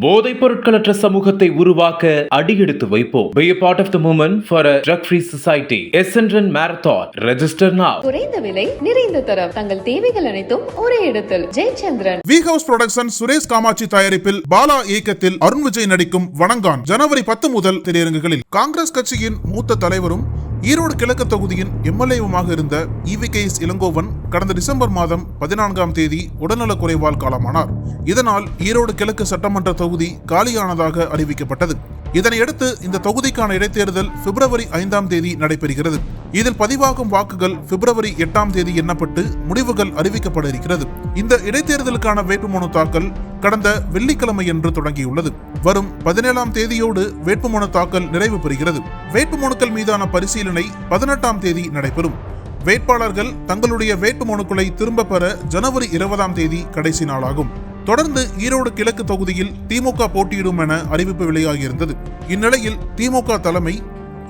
போதைப் பொருட்களற்ற சமூகத்தை உருவாக்க அடியெடுத்து வைப்போம். Be a part of the movement for a drug-free society. SNRN Marathon. Register now. குறைந்த விலை, நிறைந்த தரம். தங்கள் தேவைகள் அனைத்தும் ஒரே இடத்தில். Jayachandran. V house production Suresh Kamatchi தயாரிப்பில் பாலா இயக்கத்தில் அருண் விஜய் நடிக்கும் வணங்கான் ஜனவரி 10 முதல் திரையரங்குகளில். காங்கிரஸ் கட்சியின் மூத்த தலைவரும் ஈரோடு கிழக்கு தொகுதியின் எம்எல்ஏவுமாக இருந்த EVKS இளங்கோவன் கடந்த டிசம்பர் மாதம் 14ஆம் தேதி உடல்நலக் குறைவால் காலமானார். இதனால் ஈரோடு கிழக்கு சட்டமன்ற தொகுதி காலியானதாக அறிவிக்கப்பட்டது. இதனையடுத்து இந்த தொகுதிக்கான இடைத்தேர்தல் பிப்ரவரி 5ஆம் தேதி நடைபெறுகிறது. இதில் பதிவாகும் வாக்குகள் பிப்ரவரி 8ஆம் தேதி எண்ணப்பட்டு முடிவுகள் அறிவிக்கப்பட இருக்கிறது. இந்த இடைத்தேர்தலுக்கான வேட்புமனு தாக்கல் கடந்த வெள்ளிக்கிழமையன்று தொடங்கியுள்ளது. வரும் 17ஆம் தேதியோடு வேட்புமனு தாக்கல் நிறைவு பெறுகிறது. வேட்புமனுக்கள் மீதான பரிசீலனை 18ஆம் தேதி நடைபெறும். வேட்பாளர்கள் தங்களுடைய வேட்புமனுக்களை திரும்ப பெற ஜனவரி 20ஆம் தேதி கடைசி நாளாகும். தொடர்ந்து ஈரோடு கிழக்கு தொகுதியில் திமுக போட்டியிடும் என அறிவிப்பு வெளியாகியிருந்தது. இந்நிலையில் திமுக தலைமை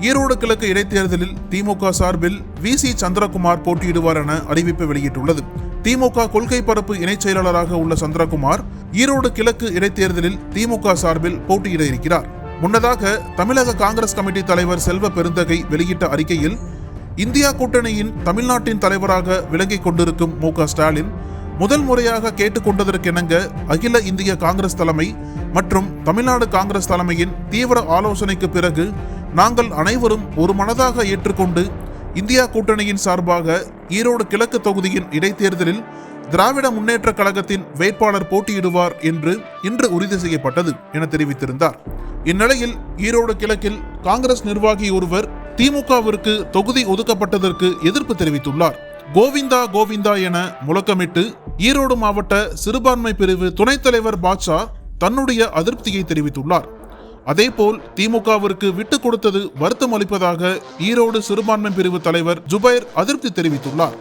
ஈரோடு கிழக்கு இடைத்தேர்தலில் திமுக சார்பில் VC சந்திரகுமார் போட்டியிடுவார் என அறிவிப்பு வெளியிட்டுள்ளது. திமுக கொள்கை பரப்பு இணைச் செயலாளராக உள்ள சந்திரகுமார் ஈரோடு கிழக்கு இடைத்தேர்தலில் திமுக சார்பில் போட்டியிட இருக்கிறார். முன்னதாக தமிழக காங்கிரஸ் கமிட்டி தலைவர் செல்வ பெருந்தகை வெளியிட்ட அறிக்கையில் இந்தியா கூட்டணியின் தமிழ்நாட்டின் தலைவராக விளங்கிக் கொண்டிருக்கும் MK ஸ்டாலின் முதல் முறையாக கேட்டுக்கொண்டதற்கெனங்க அகில இந்திய காங்கிரஸ் தலைமை மற்றும் தமிழ்நாடு காங்கிரஸ் தலைமையின் தீவிர ஆலோசனைக்கு பிறகு நாங்கள் அனைவரும் ஒரு மனதாக ஏற்றுக்கொண்டு இந்தியா கூட்டணியின் சார்பாக ஈரோடு கிழக்கு தொகுதியின் இடைத்தேர்தலில் திராவிட முன்னேற்ற கழகத்தின் வேட்பாளர் போட்டியிடுவார் என்று இன்று உறுதி செய்யப்பட்டது என தெரிவித்திருந்தார். இந்நிலையில் ஈரோடு கிழக்கில் காங்கிரஸ் நிர்வாகி ஒருவர் திமுகவிற்கு தொகுதி ஒதுக்கப்பட்டதற்கு எதிர்ப்பு தெரிவித்துள்ளார். கோவிந்தா கோவிந்தா என முழக்கமிட்டு ஈரோடு மாவட்ட சிறுபான்மை பிரிவு துணைத் தலைவர் பாட்ஷா தன்னுடைய அதிருப்தியை தெரிவித்துள்ளார். அதேபோல் திமுகவிற்கு விட்டுக் கொடுத்தது வருத்தம் அளிப்பதாக ஈரோடு சிறுபான்மை பிரிவு தலைவர் ஜுபைர் அதிருப்தி தெரிவித்துள்ளார்.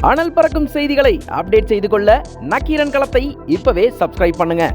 அனல் பறக்கும் செய்திகளை அப்டேட் செய்து கொள்ள நக்கீரன் களத்தை இப்பவே சப்ஸ்கிரைப் பண்ணுங்க.